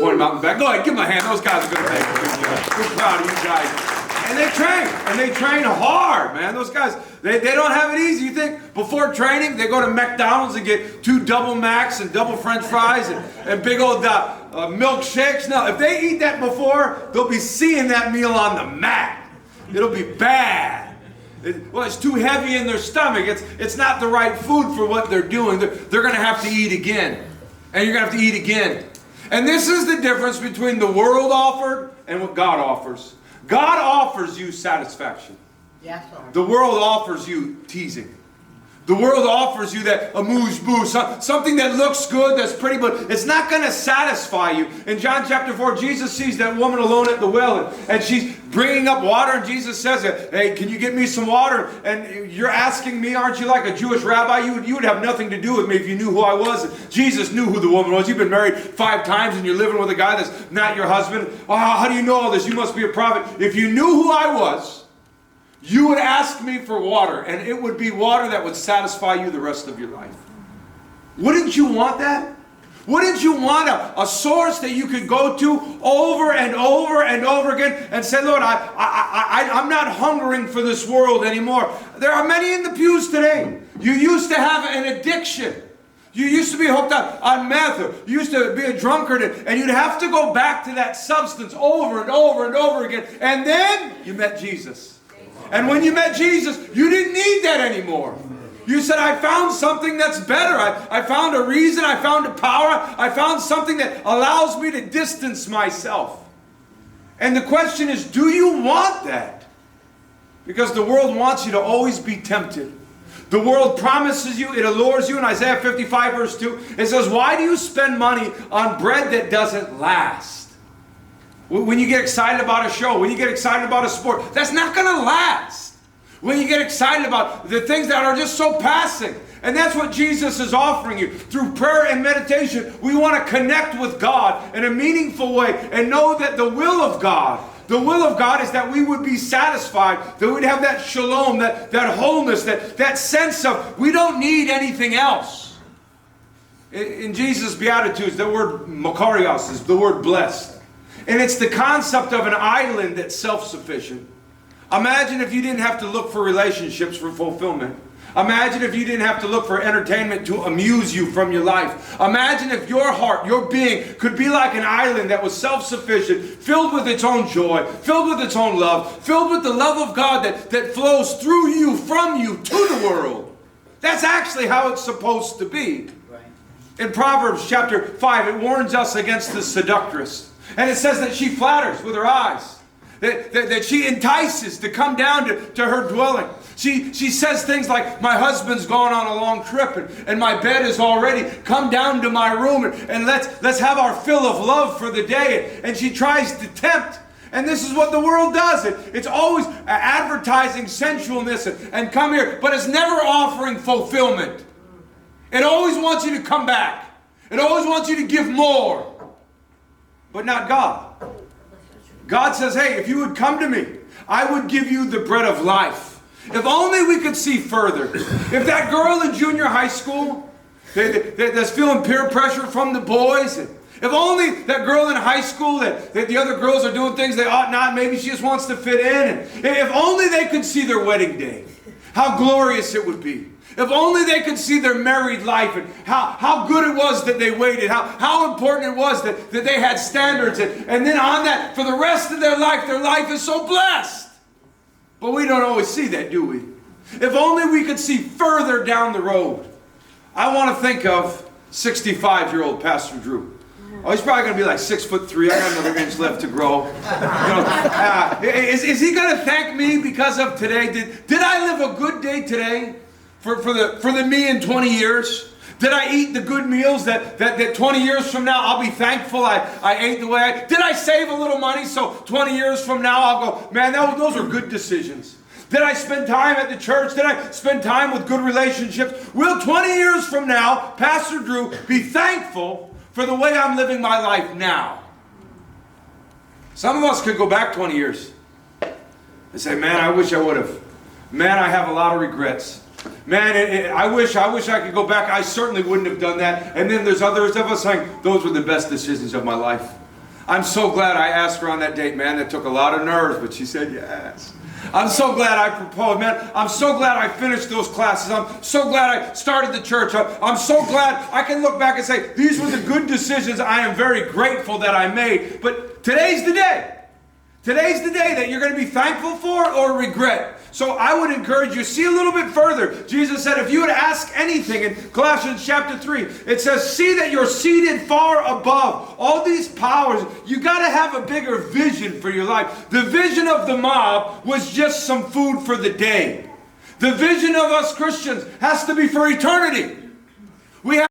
point them out in the back. Go ahead, give them a hand. Those guys are going to make it. We're proud of you guys. And they train hard, man. Those guys, they don't have it easy. You think before training, they go to McDonald's and get 2 double Macs and double French fries and big old milkshakes? No, if they eat that before, they'll be seeing that meal on the mat. It'll be bad. It's too heavy in their stomach. It's not the right food for what they're doing. They're going to have to eat again. And you're going to have to eat again. And this is the difference between the world offered and what God offers. God offers you satisfaction. Yes, Lord. The world offers you teasing. The world offers you that amuse-bouche, something that looks good, that's pretty, but it's not going to satisfy you. In John chapter 4, Jesus sees that woman alone at the well, and she's bringing up water, and Jesus says, hey, can you get me some water? And you're asking me, aren't you like a Jewish rabbi? You would have nothing to do with me if you knew who I was. And Jesus knew who the woman was. You've been married 5 times, and you're living with a guy that's not your husband. Oh, how do you know all this? You must be a prophet. If you knew who I was, you would ask me for water, and it would be water that would satisfy you the rest of your life. Wouldn't you want that? Wouldn't you want a source that you could go to over and over and over again and say, Lord, I'm not hungering for this world anymore. There are many in the pews today. You used to have an addiction. You used to be hooked on meth, or you used to be a drunkard, and you'd have to go back to that substance over and over and over again. And then you met Jesus. And when you met Jesus, you didn't need that anymore. You said, I found something that's better. I found a reason. I found a power. I found something that allows me to distance myself. And the question is, do you want that? Because the world wants you to always be tempted. The world promises you, it allures you. In Isaiah 55 verse 2, it says, why do you spend money on bread that doesn't last? When you get excited about a show, when you get excited about a sport, that's not going to last. When you get excited about the things that are just so passing. And that's what Jesus is offering you. Through prayer and meditation, we want to connect with God in a meaningful way and know that the will of God is that we would be satisfied, that we'd have that shalom, that wholeness, that sense of we don't need anything else. In Jesus' Beatitudes, the word makarios is the word blessed. And it's the concept of an island that's self-sufficient. Imagine if you didn't have to look for relationships for fulfillment. Imagine if you didn't have to look for entertainment to amuse you from your life. Imagine if your heart, your being, could be like an island that was self-sufficient, filled with its own joy, filled with its own love, filled with the love of God that flows through you, from you, to the world. That's actually how it's supposed to be. In Proverbs chapter 5, it warns us against the seductress. And it says that she flatters with her eyes. That she entices to come down to her dwelling. She says things like, my husband's gone on a long trip and my bed is all ready. Come down to my room and let's have our fill of love for the day. And she tries to tempt. And this is what the world does. It's always advertising sensualness and come here. But it's never offering fulfillment. It always wants you to come back. It always wants you to give more. But not God. God says, hey, if you would come to me, I would give you the bread of life. If only we could see further. If that girl in junior high school that's feeling peer pressure from the boys, if only that girl in high school that the other girls are doing things they ought not, maybe she just wants to fit in. If only they could see their wedding day, how glorious it would be. If only they could see their married life and how good it was that they waited, how important it was that they had standards. And then on that, for the rest of their life is so blessed. But we don't always see that, do we? If only we could see further down the road. I want to think of 65-year-old Pastor Drew. Oh, he's probably going to be like 6'3". I got another inch left to grow. Is he going to thank me because of today? Did I live a good day today? For the me in 20 years? Did I eat the good meals that 20 years from now I'll be thankful I ate the way did I save a little money so 20 years from now I'll go, man, those are good decisions. Did I spend time at the church? Did I spend time with good relationships? Will 20 years from now, Pastor Drew, be thankful for the way I'm living my life now? Some of us could go back 20 years and say, man, I wish I would have. Man, I have a lot of regrets. Man, I wish I could go back. I certainly wouldn't have done that. And then there's others of us saying, those were the best decisions of my life. I'm so glad I asked her on that date, man. That took a lot of nerves, but she said yes. I'm so glad I proposed, man. I'm so glad I finished those classes. I'm so glad I started the church. I'm so glad I can look back and say, these were the good decisions I am very grateful that I made. But today's the day. Today's the day that you're going to be thankful for or regret. So I would encourage you, see a little bit further. Jesus said, if you would ask anything, in Colossians chapter 3, it says, see that you're seated far above all these powers. You got to have a bigger vision for your life. The vision of the mob was just some food for the day. The vision of us Christians has to be for eternity. We have